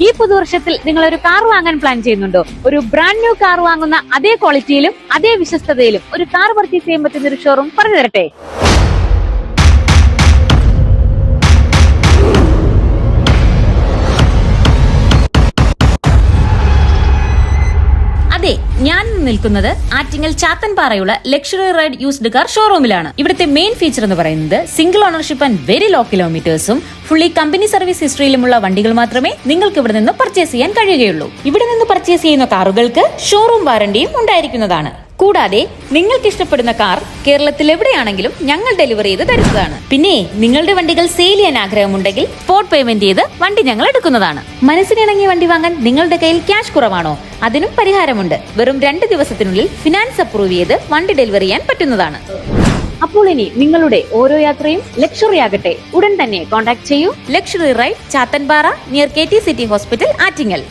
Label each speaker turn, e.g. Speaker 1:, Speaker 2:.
Speaker 1: ഈ പുതുവർഷത്തിൽ നിങ്ങൾ ഒരു കാർ വാങ്ങാൻ പ്ലാൻ ചെയ്യുന്നുണ്ടോ? ഒരു ബ്രാൻഡ് ന്യൂ കാർ വാങ്ങുന്ന അതേ ക്വാളിറ്റിയിലും അതേ വിശ്വസ്തതയിലും ഒരു കാർ പർച്ചേസ് ചെയ്യാൻ പറ്റുന്ന ഒരു ഷോറൂം പറഞ്ഞു തരട്ടെ. അതെ, ഞാൻ നിൽക്കുന്നത് ആറ്റിങ്ങൽ ചാത്തൻപാറയുള്ള ലക്ഷറി റൈഡ് യൂസ്ഡ് കാർ ഷോറൂമിലാണ്. ഇവിടുത്തെ മെയിൻ ഫീച്ചർ എന്ന് പറയുന്നത് single ownership and very low കിലോമീറ്റേഴ്സും ഫുള്ളി കമ്പനി സർവീസ് ഹിസ്റ്ററിയിലുമുള്ള വണ്ടികൾ മാത്രമേ നിങ്ങൾക്ക് ഇവിടെ നിന്ന് പർച്ചേസ് ചെയ്യാൻ കഴിയുകയുള്ളൂ. ഇവിടെ നിന്ന് പർച്ചേസ് ചെയ്യുന്ന കാറുകൾക്ക് ഷോറൂം വാറണ്ടിയും ഉണ്ടായിരിക്കുന്നതാണ്. കൂടാതെ നിങ്ങൾക്ക് ഇഷ്ടപ്പെടുന്ന കാർ കേരളത്തിൽ എവിടെയാണെങ്കിലും ഞങ്ങൾ ഡെലിവറി ചെയ്ത് തരുന്നതാണ്. പിന്നെ നിങ്ങളുടെ വണ്ടികൾ സെയിൽ ചെയ്യാൻ ആഗ്രഹമുണ്ടെങ്കിൽ സ്പോട്ട് പേയ്മെന്റ് ചെയ്ത് വണ്ടി ഞങ്ങൾ എടുക്കുന്നതാണ്. മനസ്സിനിണങ്ങിയ വണ്ടി വാങ്ങാൻ നിങ്ങളുടെ കയ്യിൽ ക്യാഷ് കുറവാണോ? അതിനും പരിഹാരമുണ്ട്. വെറും 2 ദിവസത്തിനുള്ളിൽ ഫിനാൻസ് അപ്രൂവ് ചെയ്ത് വണ്ടി ഡെലിവറി ചെയ്യാൻ പറ്റുന്നതാണ്. അപ്പോൾ ഇനി നിങ്ങളുടെ ഓരോ യാത്രയും ലക്ഷറി ആകട്ടെ. ഉടൻ തന്നെ കോൺടാക്ട് ചെയ്യൂ. Luxury ride Chathanpara near KT city hospital, Attingal.